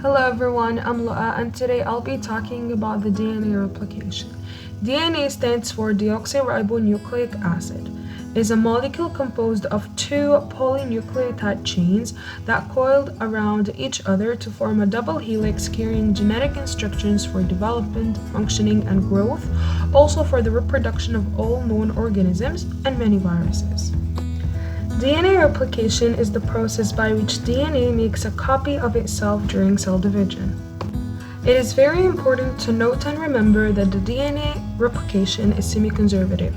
Hello everyone, I'm loua and today I'll be talking about the DNA replication. DNA stands for deoxyribonucleic acid. It is a molecule composed of two polynucleotide chains that coiled around each other to form a double helix carrying genetic instructions for development, functioning, and growth, also for the reproduction of all known organisms and many viruses. DNA replication is the process by which DNA makes a copy of itself during cell division. It is very important to note and remember that the DNA replication is semi-conservative,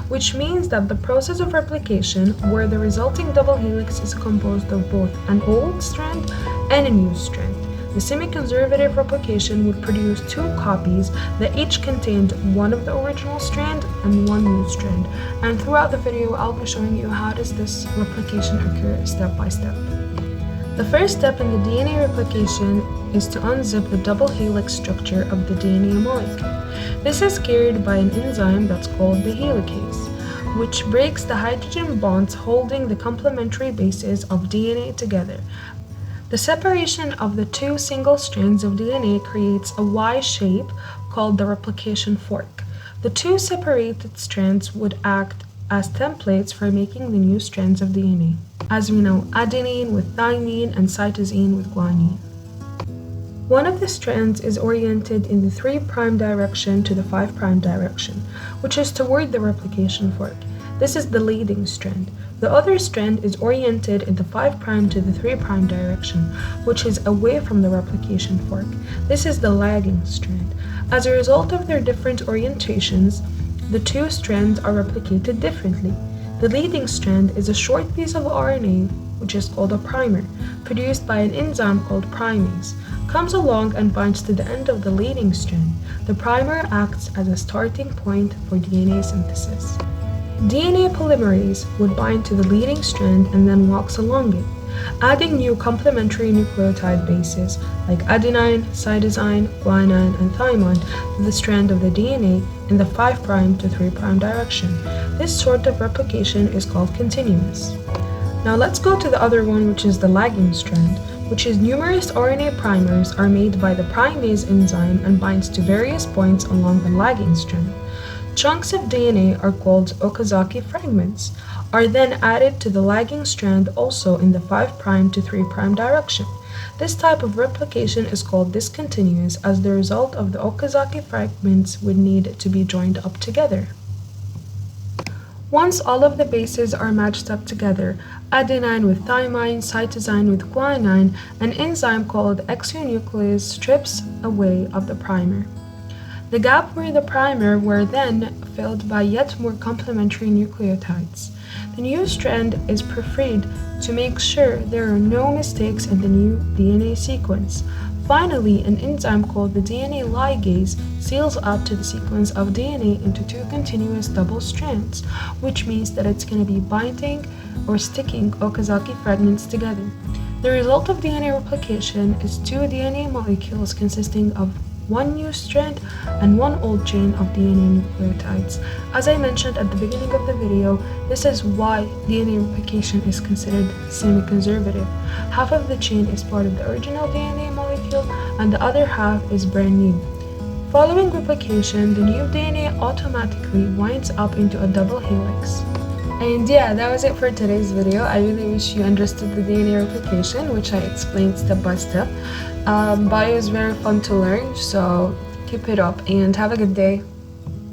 which means that the process of replication, where the resulting double helix is composed of both an old strand and a new strand. The semi-conservative replication would produce two copies that each contained one of the original strand and one new strand. And throughout the video, I'll be showing you how does this replication occur step by step. The first step in the DNA replication is to unzip the double helix structure of the DNA molecule. This is carried by an enzyme that's called the helicase, which breaks the hydrogen bonds holding the complementary bases of DNA together. The separation of the two single strands of DNA creates a Y shape called the replication fork. The two separated strands would act as templates for making the new strands of DNA. As we know, adenine with thymine and cytosine with guanine. One of the strands is oriented in the 3' direction to the 5' direction, which is toward the replication fork. This is the leading strand. The other strand is oriented in the 5' to the 3' direction, which is away from the replication fork. This is the lagging strand. As a result of their different orientations, the two strands are replicated differently. The leading strand is a short piece of RNA, which is called a primer, produced by an enzyme called primase, comes along and binds to the end of the leading strand. The primer acts as a starting point for DNA synthesis. DNA polymerase would bind to the leading strand and then walks along it, adding new complementary nucleotide bases like adenine, cytosine, guanine, and thymine to the strand of the DNA in the 5' to 3' direction. This sort of replication is called continuous. Now let's go to the other one, which is the lagging strand, which is numerous RNA primers are made by the primase enzyme and binds to various points along the lagging strand. Chunks of DNA are called Okazaki fragments, are then added to the lagging strand also in the 5' to 3' direction. This type of replication is called discontinuous as the result of the Okazaki fragments would need to be joined up together. Once all of the bases are matched up together, adenine with thymine, cytosine with guanine, an enzyme called exonuclease strips away of the primer. The gap where the primer were then filled by yet more complementary nucleotides. The new strand is proofread to make sure there are no mistakes in the new DNA sequence. Finally, an enzyme called the DNA ligase seals up to the sequence of DNA into two continuous double strands, which means that it's going to be binding or sticking Okazaki fragments together. The result of DNA replication is two DNA molecules consisting of one new strand and one old chain of DNA nucleotides. As I mentioned at the beginning of the video, this is why DNA replication is considered semi-conservative. Half of the chain is part of the original DNA molecule and the other half is brand new. Following replication, the new DNA automatically winds up into a double helix. And yeah, that was it for today's video. I really wish you understood the DNA replication, which I explained step by step. Bio is very fun to learn, so keep it up and have a good day.